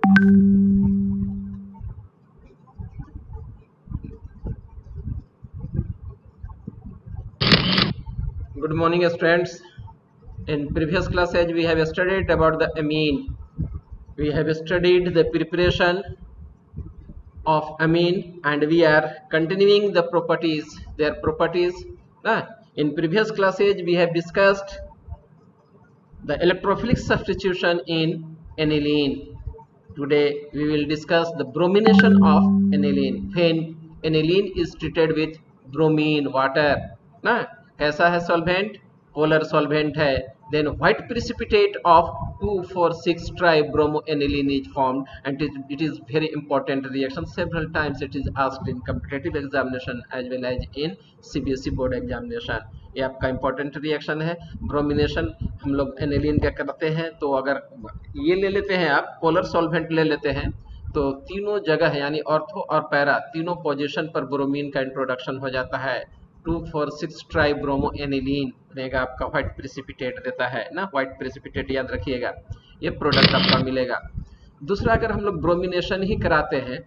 Good morning, students. In previous classes, we have studied about the amine. We have studied the preparation of amine, and we are continuing the properties, their properties. In previous classes, we have discussed the electrophilic substitution in aniline. Today, we will discuss the bromination of aniline. When aniline is treated with bromine water, ना कैसा है solvent? Polar solvent है. Then white precipitate of 2,4,6 tribromoaniline is formed, and it is very important reaction. Several times it is asked in competitive examination as well as in CBSE board examination. ये आपका important reaction है. Bromination हम लोग aniline का करते हैं, तो अगर ये ले लेते हैं आप पोलर सॉल्वेंट ले लेते हैं, तो तीनों जगह यानी ऑर्थो और पैरा तीनों पोजीशन पर ब्रोमीन का इंट्रोडक्शन हो जाता है. 2,4,6 ट्राइब्रोमोएनिलीन बनेगा, आपका व्हाइट प्रेसिपिटेट देता है ना. व्हाइट प्रेसिपिटेट याद रखिएगा, ये प्रोडक्ट आपका मिलेगा. दूसरा, अगर हम लोग ब्रोमिनेशन ही कराते हैं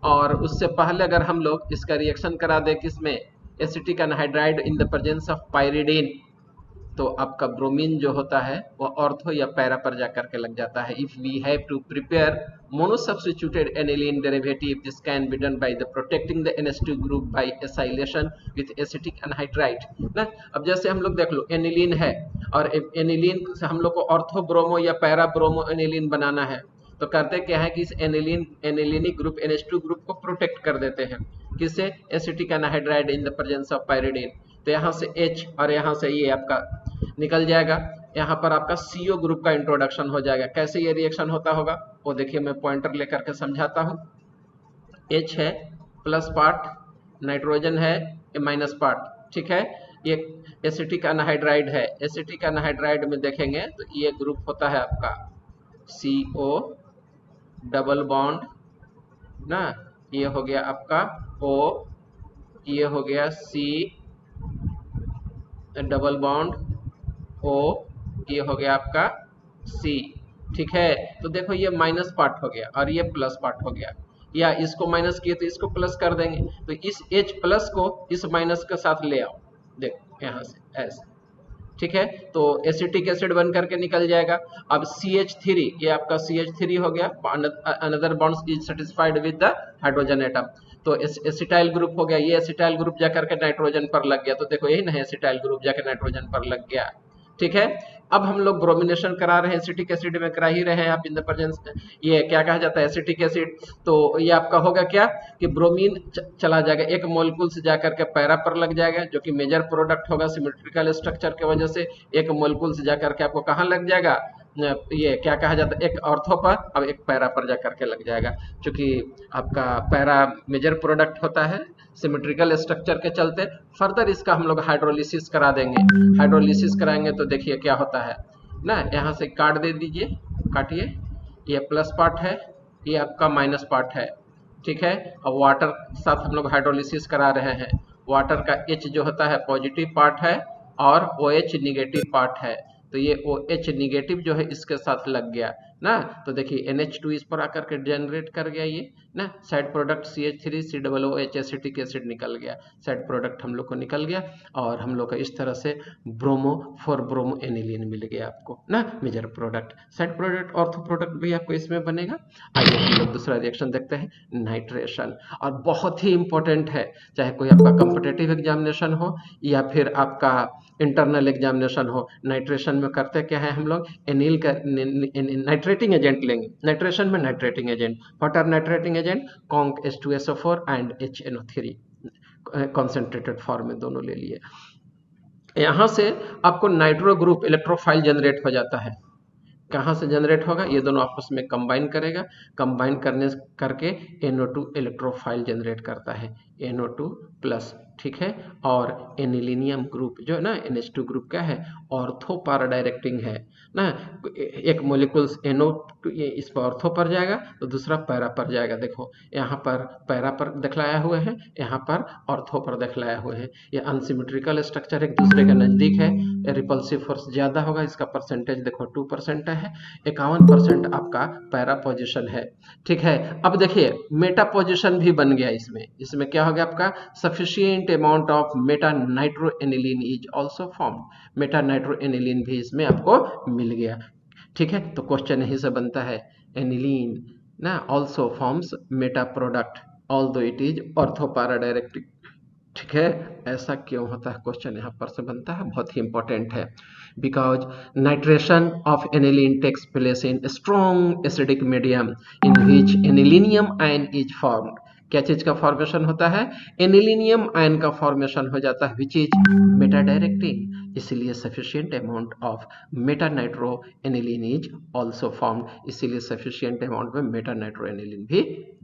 और उससे पहले अगर हम लोग इसका रिएक्शन करा दे किसमें, acetic anhydride in the presence of pyridine, तो आपका ब्रोमीन जो होता है वो ऑर्थो या पैरा पर जाकर के लग जाता है. If we have to prepare monosubstituted aniline derivative, this can be done by the protecting the NH2 group by acylation with acetic anhydride ना. अब जैसे हम लोग देख लो, एनिलीन है और एनिलीन से हम लोग को ऑर्थो ब्रोमो या पैरा ब्रोमो एनिलीन बनाना है, तो करते क्या है कि इस एनिलीनिक ग्रुप NH2 ग्रुप को प्रोटेक्ट कर देते हैं. किससे? Acetic anhydride in the presence of pyridine. तो यहाँ से H और यहाँ से ये आपका निकल जाएगा, यहाँ पर आपका CO ग्रुप का इंट्रोडक्शन हो जाएगा. कैसे ये रिएक्शन होता होगा वो देखिए, मैं पॉइंटर लेकर के समझाता हूँ. H है प्लस पार्ट, नाइट्रोजन है माइनस पार्ट, ठीक है. ये एसिटिक एनहाइड्राइड है. एसिटिक एनहाइड्राइड में देखेंगे तो ये ग्रुप होता है आपका CO डबल बॉन्ड ना, ये हो गया आपका O, ये हो गया C डबल बॉन्ड O, ये हो गया आपका C, ठीक है. तो देखो ये माइनस पार्ट हो गया और ये प्लस पार्ट हो गया, या इसको माइनस किए तो इसको प्लस कर देंगे, तो इस H प्लस को इस माइनस के साथ ले आओ, देखो यहाँ से ऐसे, ठीक है. तो एसिटिक एसिड बन करके निकल जाएगा. अब CH3, ये आपका CH3 हो गया, another bonds is satisfied with the hydrogen atom, तो एसिटाइल ग्रुप हो गया. ये एसिटाइल ग्रुप जाकर के नाइट्रोजन पर लग गया, तो देखो यही ना, एसिटाइल ग्रुप जाकर नाइट्रोजन पर लग गया, ठीक है. अब हम लोग ब्रोमिनेशन करा रहे हैं, एसिटिक एसिड में करा ही रहे हैं आप इन द प्रेजेंस. ये क्या कहा जाता है, एसिटिक एसिड. तो ये आपका होगा क्या कि ब्रोमीन चला जाएगा, एक मॉलिक्यूल से जाकर के पैरा पर लग जाएगा, जो कि मेजर प्रोडक्ट होगा सिमेट्रिकल स्ट्रक्चर के वजह से. एक मॉलिक्यूल से जाकर के आपको कहाँ लग जाएगा, ये क्या कहा जाता है, एक ऑर्थो पर, अब एक पैरा पर जाकर के लग जाएगा. क्योंकि आपका पैरा मेजर प्रोडक्ट होता है सिमेट्रिकल स्ट्रक्चर के चलते. फर्दर इसका हम लोग हाइड्रोलिसिस करा देंगे. हाइड्रोलिसिस कराएंगे तो देखिए क्या होता है ना, यहाँ से काट दे दीजिए, काटिए. ये प्लस पार्ट है, ये आपका माइनस पार्ट है, ठीक है. और वाटर के साथ हम लोग हाइड्रोलिसिस करा रहे हैं. वाटर का H जो होता है पॉजिटिव पार्ट है और OH निगेटिव पार्ट है, तो ये OH निगेटिव जो है इसके साथ लग गया ना. तो देखिए NH2 इस पर आकर के जनरेट कर गया ये ना. Side product CH3COOH acetic acid निकल गया, साइड प्रोडक्ट हम लोग को निकल गया, और हम लोग को इस तरह से ब्रोमो 4 ब्रोमो एनिलीन मिल गया आपको ना, major product. Side product ortho product भी आपको इसमें बनेगा. आइए हम लोग दूसरा रिएक्शन देखते हैं, नाइट्रेशन. और बहुत ही इंपॉर्टेंट है, चाहे कोई आपका कॉम्पिटिटिव एग्जामिनेशन हो या फिर आपका इंटरनल एग्जामिनेशन हो. नाइट्रेशन में करते क्या है हम लोग, एनिल का नाइट्रेटिंग एजेंट लेंगे. नाइट्रेशन में nitrating agent, what are nitrating agent, conc H2SO4 and HNO3 concentrated form में दोनों ले लिए. यहाँ से आपको नाइट्रो ग्रुप इलेक्ट्रोफाइल जनरेट हो जाता है. कहाँ से जनरेट होगा, ये दोनों आपस में कंबाइन करेगा, कंबाइन करने करके NO2 इलेक्ट्रोफाइल जनरेट करता है, NO2 प्लस ठीक है। और एनिलीनियम ग्रुप जो है ना NH2 ग्रुप क्या है, ऑर्थो पारा डायरेक्टिंग है ना। एक मोलिकुल्स NO इस पर ऑर्थो पर जाएगा तो दूसरा पैरा पर जाएगा। देखो यहाँ पर पैरा पर दिखलाया हुए हैं, यहाँ पर ऑर्थो पर दिखलाया हुए हैं। ये अनसिमेट्रिकल स्ट्रक्चर एक दूसरे के नजदीक है, रिपल्सिव फोर्स ज्यादा होगा, इसका परसेंटेज देखो 2% है, 51% आपका पैरा पोजिशन है, ठीक है। अब देखिए मेटा पोजिशन भी बन गया इसमें। इसमें क्या हो गया आपका, sufficient amount of meta nitroaniline is also formed. Meta nitroaniline भी इसमें आपको मिल गया, ठीक है। तो क्वेश्चन यही से बनता है, एनिलीन ना also forms meta product although it is ortho para directive, ठीक है। ऐसा क्यों होता है, क्वेश्चन यहाँ पर से बनता है, बहुत ही इंपॉर्टेंट है। Because nitration of aniline takes place in strong acidic medium in which anilinium ion is formed. क्या चीज का फॉर्मेशन होता है, एनिलीनियम आयन का फॉर्मेशन हो जाता है, विच इज मेटा डायरेक्टिंग। इसलिए sufficient amount of Meta nitro aniline is also formed, इसीलिए सफिशिएंट अमाउंट में मेटा नाइट्रो एनिलीन भी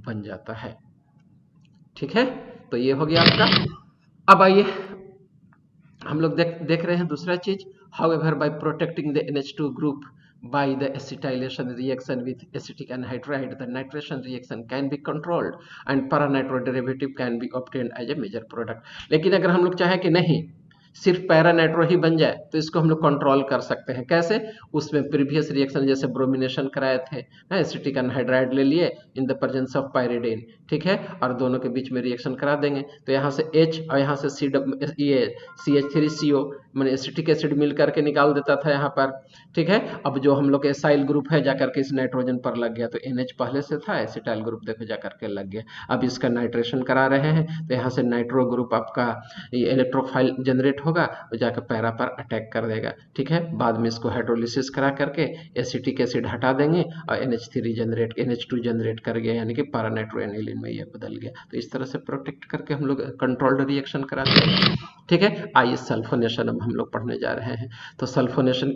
बन जाता है, ठीक है। तो ये हो गया आपका। अब आइए हम लोग देख रहे हैं दूसरा चीज, however by protecting the NH2 group by the acetylation reaction with acetic anhydride, the nitration reaction can be controlled and paranitro derivative can be obtained as a major product। लेकिन अगर हम लोग चाहें कि नहीं सिर्फ पैरा नाइट्रो ही बन जाए तो इसको हम लोग कंट्रोल कर सकते हैं। कैसे, उसमें प्रीवियस रिएक्शन जैसे ब्रोमिनेशन कराए थे, एसिटिक एनहाइड्राइड ले लिए in the presence of pyridine, ठीक है, और दोनों के बीच में रिएक्शन करा देंगे तो यहाँ से H और यहाँ से CH3CO मैंने एसिटिक एसिड मिल करके निकाल देता था यहाँ पर, ठीक है। अब जो हम लोग का एसाइल ग्रुप है जाकर के इस नाइट्रोजन पर लग गया, तो NH पहले से था, एसिटाइल ग्रुप देखो जाकर के लग गया। अब इसका नाइट्रेशन करा रहे हैं तो यहाँ से नाइट्रो ग्रुप आपका इलेक्ट्रोफाइल जनरेट होगा तो जाकर पैरा पर अटैक कर देगा, ठीक है। बाद में इसको हाइड्रोलिसिस करा करके एसिटिक एसिड हटा देंगे और NH2 जनरेट कर गया, यानी कि पैरा नाइट्रोएनिलीन में ये बदल गया। तो इस तरह से प्रोटेक्ट करके हम लोग कंट्रोल्ड रिएक्शन कराते हैं, ठीक है। आइए सल्फोनेशन अब हम लोग पढ़ने जा रहे हैं। तो सल्फोनेशन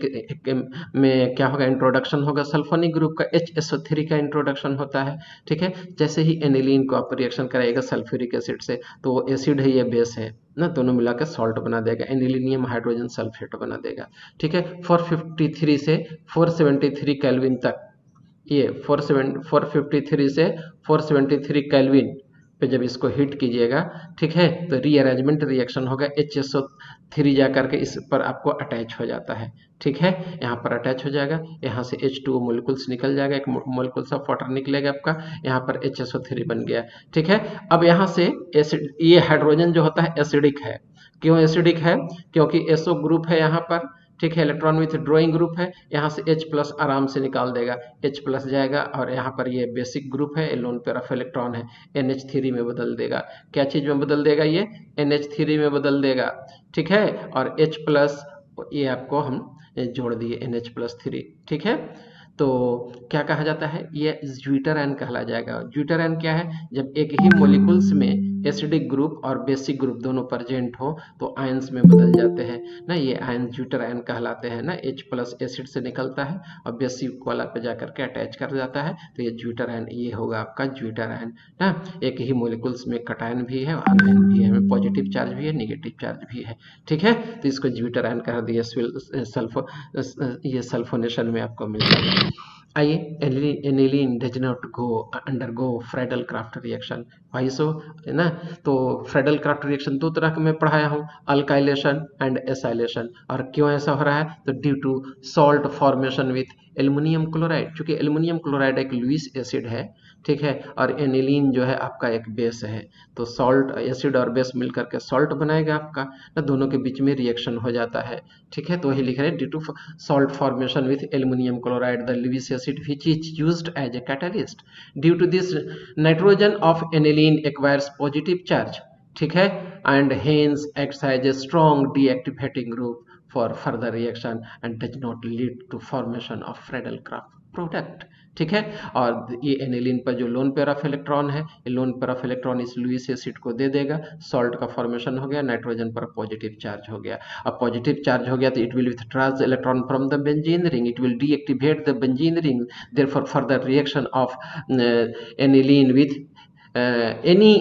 में क्या होगा, इंट्रोडक्शन होगा सल्फोनिक ग्रुप का, HSO3 का इंट्रोडक्शन होता है, ठीक है। जैसे ही एनिलीन को आप रिएक्शन कराएगा सल्फ्यूरिक एसिड से तो वो एसिड है, ये बेस है ना, दोनों मिलाकर सॉल्ट बना देगा, एनिलीनियम हाइड्रोजन सल्फेट बना देगा, ठीक है। 453 से 473 केल्विन तक, ये 453 से 473 केल्विन पे जब इसको हीट कीजिएगा, ठीक है, तो रीअरेंजमेंट रिएक्शन होगा, HSO3 जाकर के इस पर आपको अटैच हो जाता है, ठीक है। यहाँ पर अटैच हो जाएगा, यहाँ से H2O मोलिकुल्स निकल जाएगा, एक मोलिकुल्स ऑफ वाटर निकलेगा आपका, यहाँ पर HSO3 बन गया, ठीक है। अब यहाँ से एसिड, ये हाइड्रोजन जो होता है एसिडिक है, क्यों एसिडिक है, क्योंकि SO ग्रुप है यहाँ पर, ठीक है, इलेक्ट्रॉन विथ ड्रॉइंग ग्रुप है, यहाँ से H+ आराम से निकाल देगा, H+ जाएगा और यहाँ पर ये बेसिक ग्रुप है, लोन पेयर ऑफ इलेक्ट्रॉन है, NH3 में बदल देगा। क्या चीज में बदल देगा, ये NH3 में बदल देगा, ठीक है। और H+ ये आपको हम जोड़ दिए NH+3, ठीक है। तो क्या कहा जाता है, ये ज्यूटर आयन कहला जाएगा। ज्यूटर आयन क्या है, जब एक ही मोलिकुल्स में एसिडिक ग्रुप और बेसिक ग्रुप दोनों प्रेजेंट हो तो आयंस में बदल जाते हैं ना, ये आयन ज्यूटर आयन कहलाते हैं ना। H+ एसिड से निकलता है और बेसिक वाला पे जाकर के अटैच कर जाता है, तो ये ज्यूटर आयन, ये होगा आपका ज्यूटर आयन ना। एक ही मोलिकुल्स में कटायन भी है, आयन भी है, पॉजिटिव चार्ज भी है, नेगेटिव चार्ज भी है, ठीक है। तो इसको ज्यूटर आयन कह दिया, ये सल्फोनेशन में आपको मिलता है। आइए, aniline does not undergo Friedel craft reaction, भाई सो है ना। तो फ्रेडल क्राफ्ट रिएक्शन दो तरह के मैं पढ़ाया हूँ, अल्काइलेशन एंड एसाइलेशन। और क्यों ऐसा हो रहा है, तो due to salt formation with aluminium chloride, क्योंकि एल्युमिनियम क्लोराइड एक लुईस एसिड है, ठीक है, और एनिलीन जो है आपका एक बेस है, तो सॉल्ट एसिड और बेस मिलकर के सॉल्ट बनाएगा आपका ना, दोनों के बीच में रिएक्शन हो जाता है, ठीक है। तो वही लिख रहे हैं, due to salt formation with aluminium chloride the Lewis acid which is used as a catalyst, due to this nitrogen of aniline acquires positive charge, ठीक है, and hence acts as a strong deactivating group for further reaction and does not lead to formation of Friedel Crafts product, ठीक है। और ये aniline पर जो lone pair of electron है, ये लोन पेयर ऑफ इलेक्ट्रॉन इस लुईस एसिड को दे देगा, सॉल्ट का फॉर्मेशन हो गया, नाइट्रोजन पर पॉजिटिव चार्ज हो गया। अब पॉजिटिव चार्ज हो गया तो it will withdraw the electron from the benzene ring, it will deactivate the benzene ring, therefore further reaction of aniline with any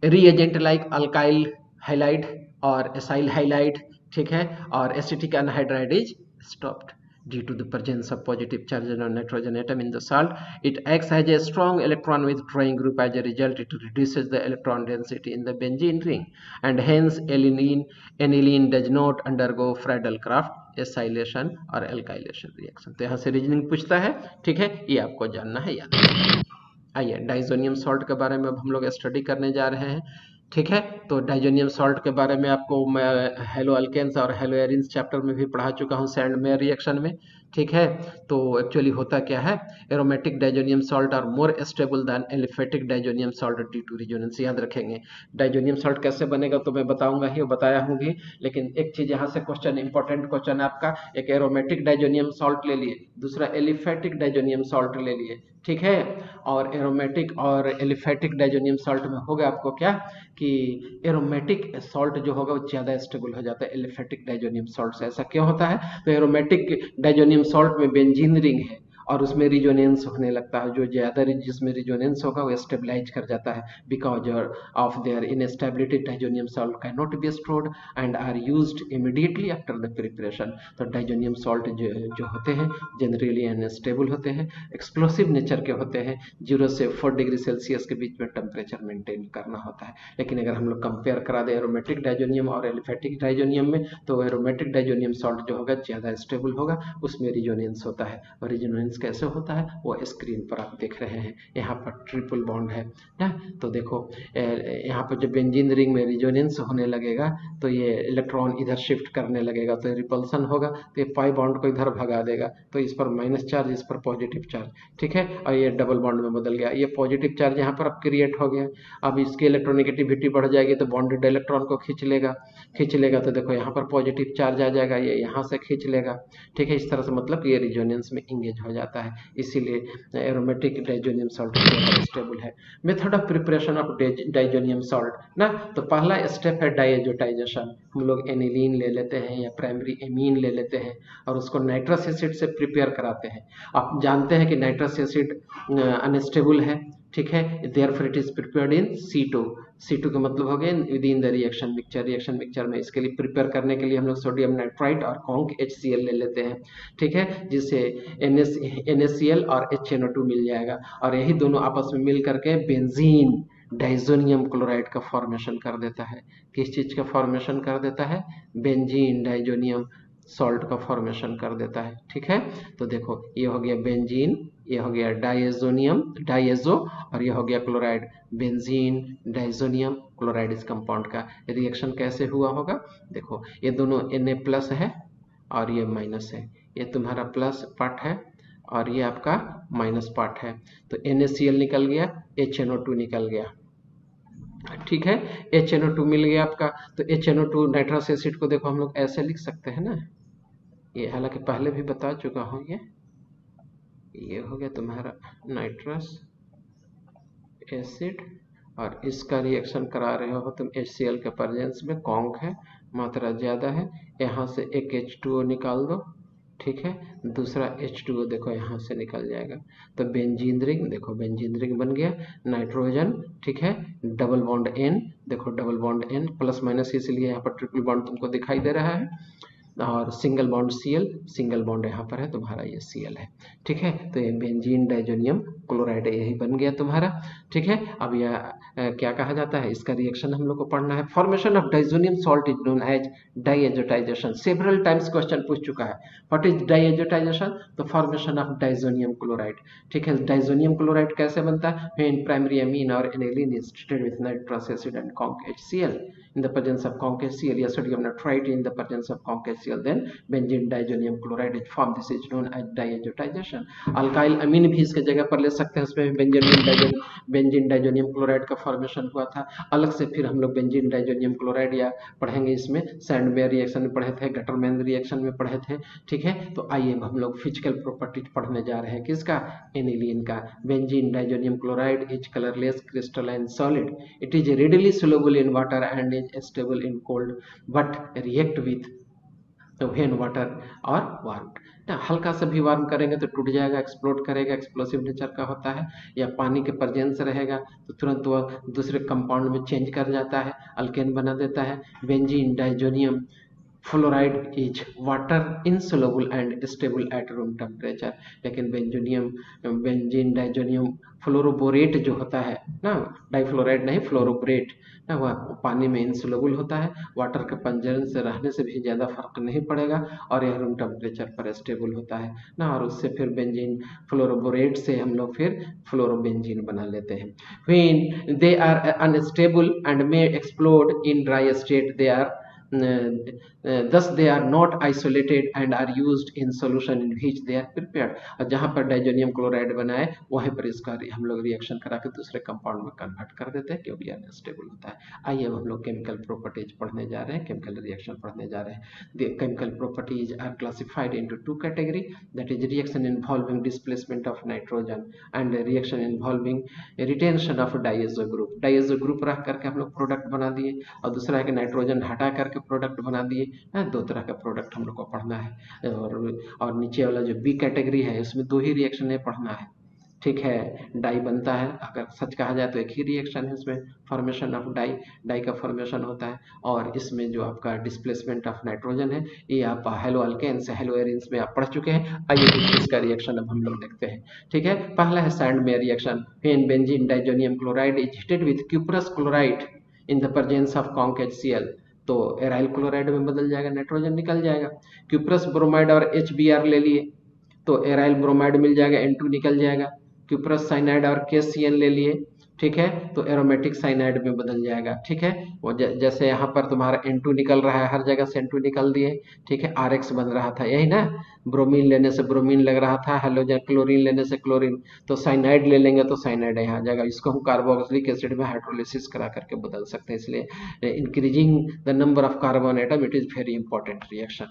reagent like alkyl halide or acyl halide, ठीक है, और acetic anhydride is stopped due to the presence of positive charge on nitrogen atom in the salt. It acts as a strong electron withdrawing group. As a result, it reduces the electron density in the benzene ring, and hence aniline does not undergo Friedel-Crafts acylation और alkylation reaction. तो यहाँ से reasoning पूछता है, ठीक है, ये आपको जानना है, याद रखना। आइए डाइजोनियम सॉल्ट के बारे में अब हम लोग स्टडी करने जा रहे हैं, ठीक है। तो डाइजोनियम सॉल्ट के बारे में आपको मैं हेलो अल्केन्स और हेलो एरिन्स चैप्टर में भी पढ़ा चुका हूँ सैंड मेयर रिएक्शन में, ठीक है। तो एक्चुअली होता क्या है, aromatic diazonium salt are more stable than aliphatic diazonium salt due to resonance. याद रखेंगे डाइजोनियम सॉल्ट कैसे बनेगा तो मैं बताऊंगा ही, बताया हूँ भी, लेकिन एक चीज यहाँ से क्वेश्चन, इंपॉर्टेंट क्वेश्चन है आपका, एक एरोमेटिक डाइजोनियम सॉल्ट ले लिए, दूसरा एलिफेटिक डाइजोनियम सॉल्ट ले लिए, ठीक है। और एरोमेटिक और एलिफेटिक डाइजोनियम सॉल्ट में होगा आपको क्या कि एरोमेटिक सॉल्ट जो होगा वो ज्यादा स्टेबल हो जाता है एलिफेटिक डाइजोनियम सॉल्ट से। ऐसा क्यों होता है, तो एरोमेटिक डाइजोनियम सॉल्ट में बेंजीन रिंग है और उसमें रिजोनेंस होने लगता है, जो ज्यादा जिसमें रिजोनेंस होगा वो स्टेबलाइज कर जाता है, because of their instability diazonium salt can not be stored and are used immediately after the preparation. तो डाइजोनियम सॉल्ट जो होते हैं जनरली अनस्टेबल होते हैं, एक्सप्लोसिव नेचर के होते हैं, 0 से 4 डिग्री सेल्सियस के बीच में टेम्परेचर मेंटेन करना होता है। लेकिन अगर हम लोग कंपेयर करा दें एरोमेटिक डाइजोनियम और एलिफेटिक डाइजोनियम में, तो एरोमेटिक डाइजोनियम सॉल्ट जो होगा ज्यादा स्टेबल होगा, उसमें रिजोनेंस होता है। और रिजोनेंस कैसे होता है वो स्क्रीन पर आप देख रहे हैं, यहाँ पर ट्रिपल बॉन्ड है ना। तो देखो यहाँ पर जब बेंजीन रिंग में रिजोनेंस होने लगेगा तो ये इलेक्ट्रॉन इधर शिफ्ट करने लगेगा, तो रिपल्सन होगा, तो ये पाई बॉन्ड को इधर भगा देगा, तो इस पर माइनस चार्ज, इस पर पॉजिटिव चार्ज, ठीक है। और ये डबल बॉन्ड में बदल गया, ये पॉजिटिव चार्ज यहाँ पर अब क्रिएट हो गया, अब इसकी इलेक्ट्रोनेगेटिविटी बढ़ जाएगी तो बॉन्डेड इलेक्ट्रॉन को खींच लेगा, तो देखो यहाँ पर पॉजिटिव चार्ज आ जाएगा, ये यहाँ से खींच लेगा, ठीक है। इस तरह से मतलब ये रिजोनेंस में इंगेज हो जाता है, इसीलिए एरोमेटिक डाइजोनियम सॉल्ट स्टेबल है। Method of preparation of diazonium salt ना, तो पहला स्टेप है डाइएजोटाइजेशन। हम लोग एनिलीन ले लेते हैं या प्राइमरी एमीन ले लेते हैं और उसको नाइट्रस एसिड से प्रिपेयर कराते हैं। आप जानते हैं कि नाइट्रस एसिड अनस्टेबल है, ठीक है, therefore it is prepared in C2। C2 का मतलब हो गया with in the reaction mixture में इसके लिए प्रिपेयर करने के लिए हम लोग सोडियम नाइट्राइट और कॉन्क HCl ले लेते हैं, ठीक है, जिससे NaCl और HNO2 मिल जाएगा, और यही दोनों आपस में मिल करके बेंजीन डाइजोनियम क्लोराइड का फॉर्मेशन कर देता है। किस चीज का फॉर्मेशन कर देता है, बेंजीन डाइजोनियम सॉल्ट का फॉर्मेशन कर देता है, ठीक है। तो देखो ये हो गया बेंजीन, ये हो गया डाइएजो, और ये हो गया क्लोराइड, बेंजीन डाइजोनियम क्लोराइड। इस कंपाउंड का रिएक्शन कैसे हुआ होगा, देखो ये दोनों Na+ है और ये माइनस है, ये तुम्हारा प्लस पार्ट है और ये आपका माइनस पार्ट है, तो NaCl निकल गया, HNO2 निकल गया, ठीक है, HNO2 मिल गया आपका। तो HNO2 नाइट्रस एसिड को देखो हम लोग ऐसे लिख सकते हैं ना, ये हालांकि पहले भी बता चुका हूँ, ये हो गया तुम्हारा नाइट्रस एसिड, और इसका रिएक्शन करा रहे हो तुम HCl के प्रेजेंस में, कॉन्क है, मात्रा ज्यादा है, यहाँ से एक H2O निकाल दो, ठीक है, दूसरा H2O देखो यहाँ से निकल जाएगा, तो बेंजीन रिंग, देखो बेंजीन रिंग बन गया, नाइट्रोजन, ठीक है, डबल बॉन्ड N, देखो double bond N, plus minus इसलिए यहाँ पर ट्रिपल बॉन्ड तुमको दिखाई दे रहा है, और single bond Cl, single bond यहाँ पर है तुम्हारा, ये Cl है, ठीक है। तो ये बेंजीन डाइजोनियम क्लोराइड यही बन गया तुम्हारा, ठीक है। अब यह क्या कहा जाता है, इसका रिएक्शन हम लोग को पढ़ना है। Formation of diazonium salt is known as diazotization. Several times question पूछ चुका है, व्हाट इज डाइएजोटाइजेशन, तो फॉर्मेशन ऑफ डाइजोनियम क्लोराइड, ठीक है। डाइजोनियम क्लोराइड कैसे बनता है, व्हेन प्राइमरी अमीन और aniline is treated with nitrous acid and conc HCl in the presence of conk HCl या sodium nitrite in the presence of conk HCl, then benzene diazonium chloride is formed. This is known as diazotation. Alkyl amine भी इसके जगह पर ले सकते हैं, उसमें benzene diazonium chloride का फॉर्मेशन हुआ था। अलग से फिर हम लोग बेंजीन डाइजोनियम क्लोराइड या पढ़ेंगे, इसमें सैंडवेयर रिएक्शन में पढ़े थे, गटरमैन रिएक्शन में पढ़े थे, ठीक है। तो आइए हम लोग फिजिकल प्रॉपर्टीज पढ़ने जा रहे हैं, किसका, एनिलीन का। Benzene diazonium chloride is colourless crystalline solid, it is readily soluble in water and is stable in cold, but react with when water और वार्म ना, हल्का सा भी वार्म करेंगे तो टूट जाएगा, एक्सप्लोड करेगा, एक्सप्लोसिव नेचर का होता है, या पानी के प्रेजेंस रहेगा तो तुरंत वह दूसरे कंपाउंड में चेंज कर जाता है, अल्केन बना देता है। Benzene diazonium fluoride is water insoluble and stable at room temperature, लेकिन बेंजीन डाइजोनियम फ्लोरोबोरेट जो होता है ना, डाइफ्लोराइड नहीं फ्लोरोबोरेट ना, वह पानी में इंसोल्युबल होता है, वाटर के पंजरण से रहने से भी ज़्यादा फर्क नहीं पड़ेगा, और यह रूम टेम्परेचर पर स्टेबल होता है ना, और उससे फिर बेंजीन फ्लोरोबोरेट से हम लोग फिर फ्लोरोबेंजीन बना लेते हैं। When they are unstable and may explode in dry state, they are thus they are not isolated and are used in solution in which they are prepared। और जहाँ पर डाइजोनियम क्लोराइड बना है वहीं पर इसका हम लोग रिएक्शन करा के दूसरे कंपाउंड में कन्वर्ट कर देते हैं, क्योंकि अनस्टेबल होता है। आइए अब हम लोग केमिकल प्रॉपर्टीज पढ़ने जा रहे हैं, केमिकल रिएक्शन पढ़ने जा रहे हैं। The chemical properties are classified into two category, that is reaction involving displacement of nitrogen and reaction involving retention of diazo group। diazo group रख करके हम लोग प्रोडक्ट बना दिए, और दूसरा है कि नाइट्रोजन हटा करके प्रोडक्ट बना दिए। दो तरह का प्रोडक्ट हम लोग को पढ़ना है, और नीचे वाला जो बी कैटेगरी है उसमें दो ही रिएक्शन है पढ़ना है, ठीक है। डाई बनता है, अगर सच कहा जाए तो एक ही रिएक्शन है इसमें, फॉर्मेशन ऑफ डाई का फॉर्मेशन होता है, और इसमें जो आपका डिस्प्लेसमेंट ऑफ नाइट्रोजन है ये आप हेलो अल्केन्स हेलो एरिन्स में आप पढ़ चुके हैं। आइए इसका रिएक्शन अब हम लोग देखते हैं, ठीक है। पहला है Sandmeyer reaction, when benzene diazonium chloride is heated with cuprous chloride in the presence of conc तो एराइल क्लोराइड में बदल जाएगा, नाइट्रोजन निकल जाएगा। क्यूप्रस ब्रोमाइड और HBr ले लिए तो एराइल ब्रोमाइड मिल जाएगा, N2 निकल जाएगा। क्यूप्रस साइनाइड और KCN ले लिए, ठीक है, तो एरोमेटिक साइनाइड में बदल जाएगा, ठीक है। वो जैसे यहाँ पर तुम्हारा N2 निकल रहा है, हर जगह से N2 निकल दिए, ठीक है। RX बन रहा था, यही ना, ब्रोमीन लेने से ब्रोमीन लग रहा था, हेलोजन क्लोरीन लेने से क्लोरीन, तो साइनाइड ले लेंगे तो साइनाइड यहाँ आ जाएगा। इसको हम कार्बोक्सिलिक एसिड में हाइड्रोलिसिस करा करके बदल सकते हैं, इसलिए increasing the number of carbon atom it is very important reaction.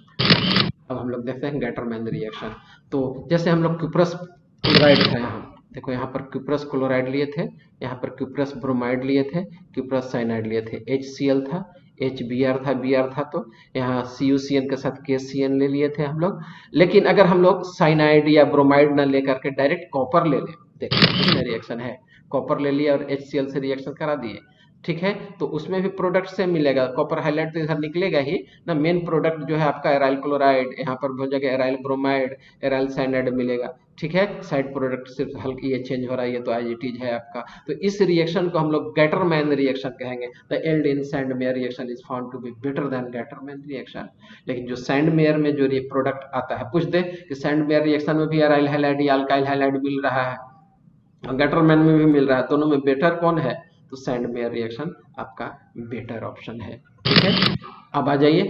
अब हम लोग देखते हैं गेटरमैन रिएक्शन। तो जैसे हम लोग क्यूप्रस क्लोराइड है, यहाँ देखो, यहाँ पर क्यूप्रस क्लोराइड लिए थे, यहाँ पर क्यूप्रस ब्रोमाइड लिए थे, क्यूप्रस साइनाइड लिए थे, HCl था, HBr था, Br था, तो यहाँ CuCN के साथ KCN ले लिए थे हम लोग। लेकिन अगर हम लोग साइनाइड या ब्रोमाइड ना लेकर के डायरेक्ट कॉपर ले लें, देखो इसमें रिएक्शन है, कॉपर ले लिया और HCl से रिएक्शन करा दिए, ठीक है, तो उसमें भी प्रोडक्ट सेम मिलेगा। कॉपर हाइलाइट तो इधर निकलेगा ही ना, मेन प्रोडक्ट जो है आपका एराइल क्लोराइड, यहाँ पर हो जाएगा एराइल ब्रोमाइड, एराइल साइनाइड मिलेगा, ठीक है। साइड प्रोडक्ट सिर्फ हल्की ये चेंज हो रहा है, ये तो एज इट इज है आपका। तो इस रिएक्शन को हम लोग गेटरमैन रिएक्शन कहेंगे। The yield in Sandmeyer reaction is found to be better than Gattermann reaction. लेकिन जो सैंडमेयर में जो प्रोडक्ट आता है, पूछ दे कि सैंडमेयर रिएक्शन में भी एराइल हाइलाइड या अल्काइल हाइलाइड मिल रहा है, गेटरमैन में भी मिल रहा है, दोनों में बेटर कौन है? तो सैंडमेयर रिएक्शन आपका बेटर ऑप्शन है, ठीक है। अब आ जाइए,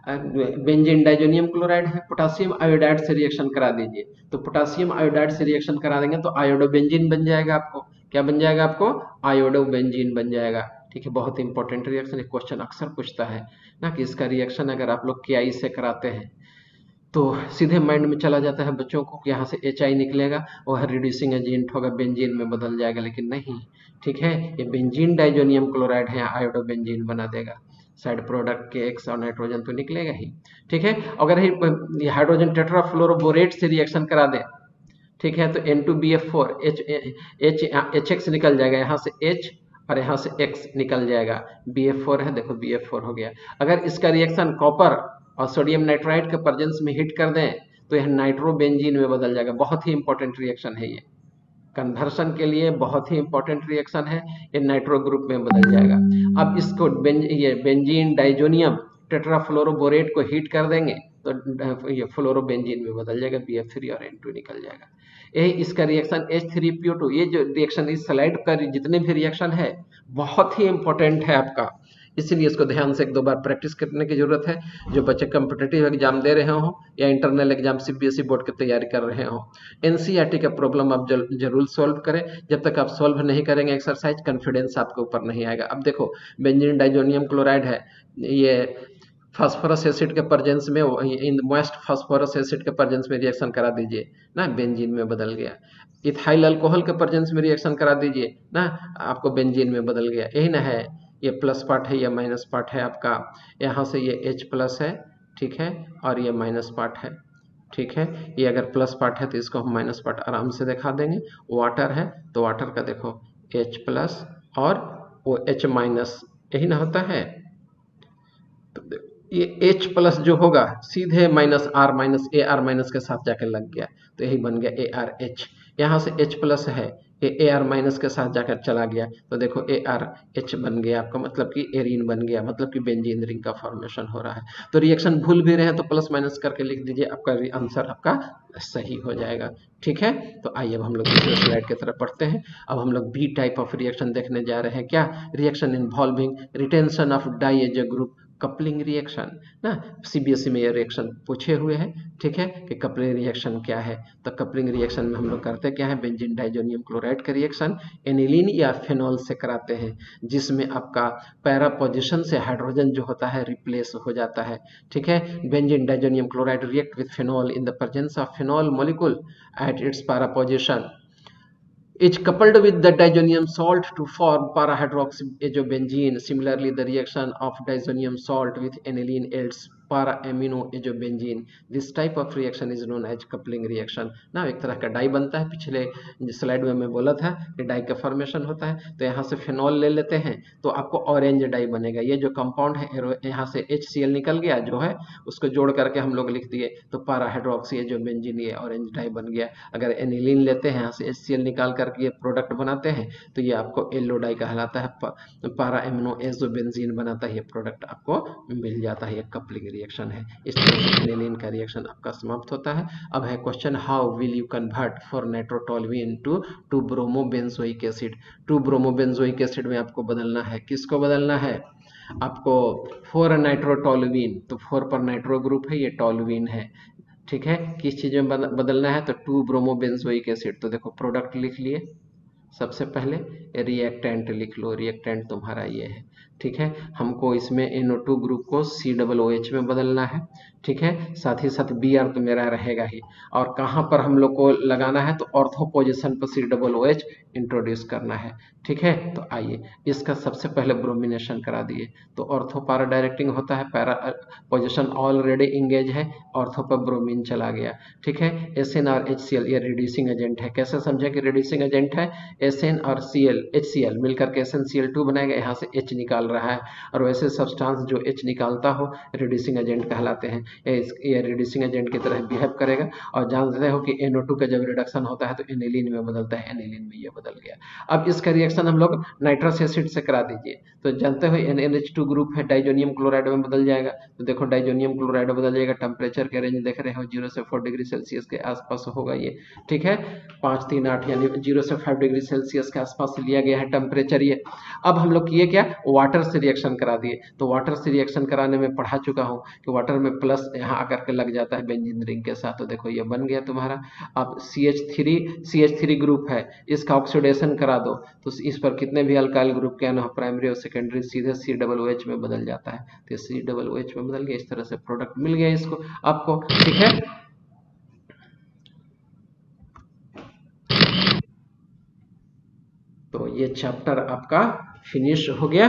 बेंजीन डाइजोनियम क्लोराइड है, पोटासियम आयोडाइड से रिएक्शन करा दीजिए, तो पोटासियम आयोडाइड से रिएक्शन करा देंगे तो आयोडोबेंजीन बन जाएगा आपको। क्या बन जाएगा आपको? आयोडोबेंजीन बन जाएगा, ठीक है। बहुत इंपॉर्टेंट रिएक्शन, एक क्वेश्चन अक्सर पूछता है ना कि इसका रिएक्शन अगर आप लोग KI से कराते हैं तो सीधे माइंड में चला जाता है बच्चों को कि यहाँ से HI निकलेगा, वह रिड्यूसिंग एजेंट होगा, बेंजीन में बदल जाएगा, लेकिन नहीं, ठीक है। ये बेंजीन डाइजोनियम क्लोराइड है, आयोडोबेंजीन बना देगा, साइड प्रोडक्ट के X और नाइट्रोजन तो निकलेगा ही, ठीक है। अगर हाइड्रोजन टेट्राफ्लोरोबोरेट से रिएक्शन करा दे, ठीक है, तो N2BF4 HX निकल जाएगा, यहाँ से H और यहाँ से X निकल जाएगा, BF4 है, देखो BF4 हो गया। अगर इसका रिएक्शन कॉपर और सोडियम नाइट्राइड के प्रेजेंस में हिट कर दें तो यह नाइट्रोबेंजीन में बदल जाएगा। बहुत ही इंपॉर्टेंट रिएक्शन है ये, कन्वर्शन के लिए बहुत ही इंपॉर्टेंट रिएक्शन है, ये नाइट्रो ग्रुप में बदल जाएगा। अब इसको ये बेंजीन डाइजोनियम टेट्राफ्लोरोबोरेट को हीट कर देंगे तो ये फ्लोरोबेंजीन में बदल जाएगा, BF3 और N2 निकल जाएगा। यही इसका रिएक्शन H3PO2, ये जो रिएक्शन इस स्लाइड पर जितने भी रिएक्शन है बहुत ही इंपॉर्टेंट है आपका, इसीलिए इसको ध्यान से एक दो बार प्रैक्टिस करने की जरूरत है। जो बच्चे कॉम्पिटिटिव एग्जाम दे रहे हो या इंटरनल एग्जाम CBSE बोर्ड की तैयारी कर रहे हो, NCERT का प्रॉब्लम आप जरूर सॉल्व करें। जब तक आप सॉल्व नहीं करेंगे एक्सरसाइज, कॉन्फिडेंस आपके ऊपर नहीं आएगा। अब देखो, बेंजीन डाइजोनियम क्लोराइड है, ये फास्फोरस एसिड के प्रेजेंस में, इन मॉइस्ट फास्फोरस एसिड के प्रेजेंस में रिएक्शन करा दीजिए ना, बेंजीन में बदल गया। इथाइल अल्कोहल के प्रेजेंस में रिएक्शन करा दीजिए ना, आपको बेंजीन में बदल गया। यही ना है, ये प्लस पार्ट है या माइनस पार्ट है आपका, यहाँ से ये H प्लस है, ठीक है, और ये माइनस पार्ट है, ठीक है। ये अगर प्लस पार्ट है तो इसको हम माइनस पार्ट आराम से दिखा देंगे। वाटर है तो वाटर का देखो H प्लस और वो H माइनस, यही ना होता है। तो ये H प्लस जो होगा सीधे minus R minus A R minus के साथ जाकर लग गया, तो यही बन गया ए आर एच। यहाँ से H प्लस है, ये ए आर माइनस के साथ जाकर चला गया, तो देखो ए आर एच बन गया आपका, मतलब कि एरीन बन गया, मतलब कि बेंजीन रिंग का फॉर्मेशन हो रहा है। तो रिएक्शन भूल भी रहे हैं तो प्लस माइनस करके लिख दीजिए, आपका आंसर आपका सही हो जाएगा, ठीक है। तो आइए अब हम लोग दूसरे स्लाइड की तरफ पढ़ते हैं। अब हम लोग बी टाइप ऑफ रिएक्शन देखने जा रहे हैं। क्या? Reaction involving retention of diazo group, coupling reaction ना। सीबीएसई में ये रिएक्शन पूछे हुए हैं, ठीक है, कि कपलिंग रिएक्शन क्या है। तो कपलिंग रिएक्शन में हम लोग करते क्या है, बेंजीन डाइजोनियम क्लोराइड का रिएक्शन एनिलीन या फेनॉल से कराते हैं, जिसमें आपका पैरा पोजीशन से हाइड्रोजन जो होता है रिप्लेस हो जाता है, ठीक है। Benzene diazonium chloride react with phenol in the presence of phenol molecule at its para position is coupled with the diazonium salt to form para-hydroxybenzene. Similarly, the reaction of diazonium salt with aniline yields para-amino-benzene. This type of reaction is known as coupling reaction. ना एक तरह का die बनता है, पिछले slide में मैं बोला था कि डाई का फॉर्मेशन होता है। तो यहाँ से फेनॉल ले लेते हैं तो आपको ऑरेंज डाई बनेगा। ये जो कंपाउंड है यहाँ से HCl निकल गया जो है, उसको जोड़ करके हम लोग लिख दिए तो para-hydroxy जो बेंजीन, ये ऑरेंज डाई बन गया। अगर एनिलीन लेते हैं यहाँ से HCl निकाल करके ये प्रोडक्ट बनाते हैं तो ये आपको येलो डाई कहलाता है, पारा एमिनो एजोबेंजीन बनाता है, ये प्रोडक्ट आपको मिल जाता है। ये कपलिंग रिएक्शन है। इस तरह से एनिलीन का रिएक्शन आपका समाप्त होता है। अब है question, how will you convert for nitrotoluene to 2 bromobenzoic acid. 2 bromobenzoic acid में आपको बदलना है, किसको बदलना है आपको, 4 नाइट्रोटोलुइन। तो 4 पर नाइट्रो ग्रुप है, ये टोलुइन है, ठीक है। किस चीज में बदलना है, तो 2 ब्रोमोबेंजोइक एसिड। तो देखो प्रोडक्ट लिख लिए, सबसे पहले रिएक्टेंट लिख लो, रिएक्टेंट तुम्हारा ये है, ठीक है। हमको इसमें NO2 ग्रुप को COOH में बदलना है, ठीक है। साथ ही साथ Br तो मेरा रहेगा ही, और कहाँ पर हम लोग को लगाना है, तो ऑर्थो पोजीशन पर COOH इंट्रोड्यूस करना है, ठीक है। तो आइए इसका सबसे पहले ब्रोमिनेशन करा दिए। तो ऑर्थो पारा डायरेक्टिंग होता है, पैरा पोजीशन ऑलरेडी इंगेज है, ऑर्थो पर ब्रोमीन चला गया, ठीक है। SN और HCl ये रिड्यूसिंग एजेंट है। कैसे समझे कि रिड्यूसिंग एजेंट है, SN और HCl मिलकर के SnCl2 बनाएगा, यहाँ से H निकाल रहा है, और वैसे सब्सटेंस जो H निकालता हो रिड्यूसिंग एजेंट कहलाते हैं। ये रिड्यूसिंग एजेंट की तरह बिहेव करेगा। और जानते हो कि NO2 का जब रिडक्शन होता है तो एनिलीन में बदलता है, एनिलीन में ये बदल गया। अब इसका रिएक्शन हम लोग नाइट्रस एसिड से करा दीजिए। तो जानते हो NH2 ग्रुप है, डाइजोनियम क्लोराइड में बदल जाएगा। तो देखो डाइजोनियम क्लोराइड बदल जाएगा, टेम्परेचर के रेंज देख रहे हो 0 से 4 डिग्री सेल्सियस के आसपास होगा ये, ठीक है। 538 यानी 0 से 5 डिग्री सेल्सियस के आसपास लिया गया है टेम्परेचर ये। अब हम लोग किए क्या, वाटर से रिएक्शन करा दिए। तो वाटर से रिएक्शन कराने में पढ़ा चुका हूँ कि वाटर में प्लस यहाँ आकर के लग जाता है बेंजीन रिंग के साथ। तो देखो ये बन गया तुम्हारा। अब CH3 ग्रुप है, इसका ऑक्सीडेशन करा दो तो इस पर कितने भी अल्काइल ग्रुप के आना, प्राइमरी और सेकेंडरी सीधे COOH में बदल जाता है। तो COOH में बदल गया, इस तरह से प्रोडक्ट मिल गया इसको आपको, ठीक है। तो ये चैप्टर आपका फिनिश हो गया।